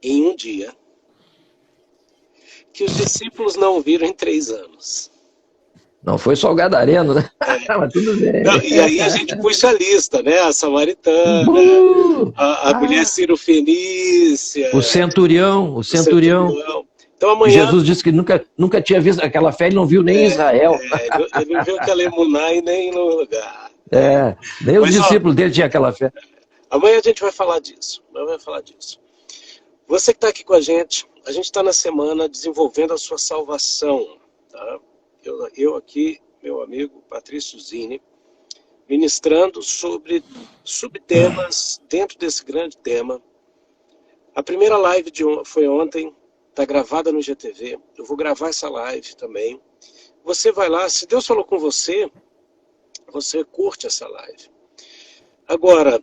em um dia, que os discípulos não viram em 3 anos. Não foi só o gadareno, né? Mas tudo bem. Não, e aí a gente puxa a lista, né? A samaritana, a mulher cirofenícia, o centurião. Então amanhã... Jesus disse que nunca tinha visto aquela fé, ele não viu nem em Israel. Ele não viu aquela emuná e nem no lugar. Nem os discípulos dele tinham aquela fé. Amanhã a gente vai falar disso. Você que está aqui com a gente está na semana desenvolvendo a sua salvação. Tá? Eu aqui, meu amigo Patrício Zini, ministrando sobre subtemas dentro desse grande tema. A primeira live foi ontem, está gravada no GTV. Eu vou gravar essa live também. Você vai lá, se Deus falou com você, você curte essa live. Agora,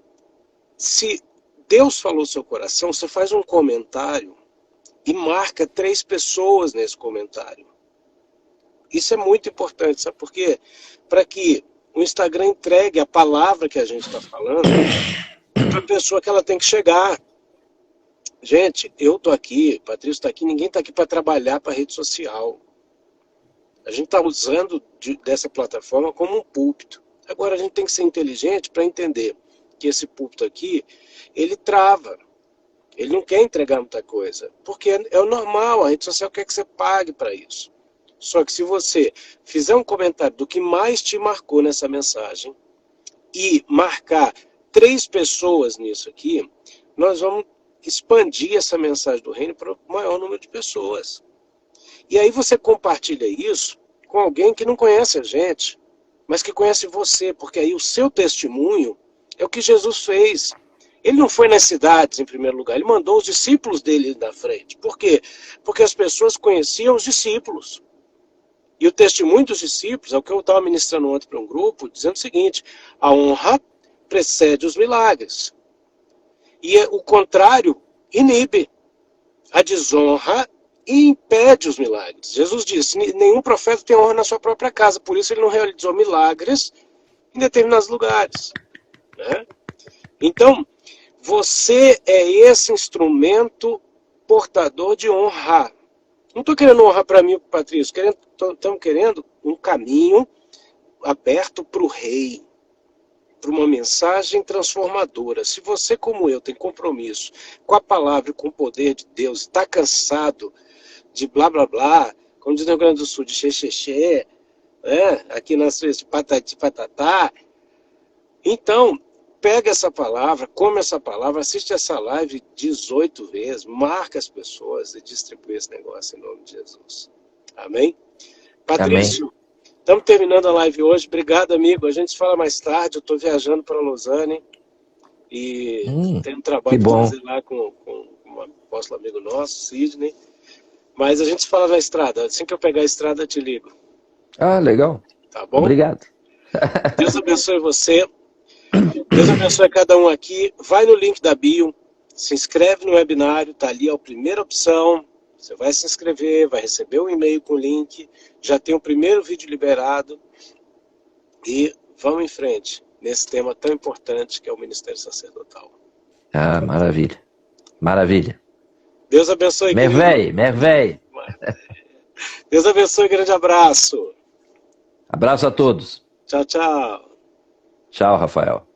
se Deus falou no seu coração, você faz um comentário e marca 3 pessoas nesse comentário. Isso é muito importante, sabe por quê? Para que o Instagram entregue a palavra que a gente está falando para a pessoa que ela tem que chegar. Gente, eu estou aqui, Patrício está aqui, ninguém está aqui para trabalhar para a rede social. A gente está usando dessa plataforma como um púlpito. Agora a gente tem que ser inteligente para entender que esse púlpito aqui, ele trava. Ele não quer entregar muita coisa. Porque é o normal, a rede social quer que você pague para isso. Só que se você fizer um comentário do que mais te marcou nessa mensagem e marcar 3 pessoas nisso aqui, nós vamos expandir essa mensagem do reino para o maior número de pessoas. E aí você compartilha isso com alguém que não conhece a gente, mas que conhece você, porque aí o seu testemunho é o que Jesus fez. Ele não foi nas cidades, em primeiro lugar, ele mandou os discípulos dele na frente. Por quê? Porque as pessoas conheciam os discípulos. E o testemunho dos discípulos, é o que eu estava ministrando ontem para um grupo, dizendo o seguinte: a honra precede os milagres. E o contrário inibe. A desonra impede os milagres. Jesus disse: nenhum profeta tem honra na sua própria casa, por isso ele não realizou milagres em determinados lugares. Né? Então, você é esse instrumento portador de honra. Não estou querendo honra para mim, Patrício. Estamos querendo um caminho aberto para o rei, para uma mensagem transformadora. Se você, como eu, tem compromisso com a palavra e com o poder de Deus, está cansado de blá blá blá, como diz no Rio Grande do Sul, de xexexé, né? Aqui na Suíça de patati patatá, então pega essa palavra, come essa palavra, assiste essa live 18 vezes, marca as pessoas e distribui esse negócio em nome de Jesus. Amém? Patrício, estamos terminando a live hoje. Obrigado, amigo. A gente se fala mais tarde. Eu estou viajando para Lausanne e tem um trabalho para fazer lá com um apóstolo amigo nosso, Sidney. Mas a gente se fala na estrada. Assim que eu pegar a estrada, eu te ligo. Ah, legal. Tá bom? Obrigado. Deus abençoe você. Deus abençoe cada um aqui. Vai no link da bio, se inscreve no webinário, tá ali, é a primeira opção. Você vai se inscrever, vai receber um e-mail com o link, já tem o primeiro vídeo liberado e vamos em frente nesse tema tão importante que é o ministério sacerdotal. Ah, maravilha. Maravilha. Deus abençoe. Mervéi. Deus abençoe, grande abraço. Abraço a todos. Tchau, tchau. Tchau, Rafael.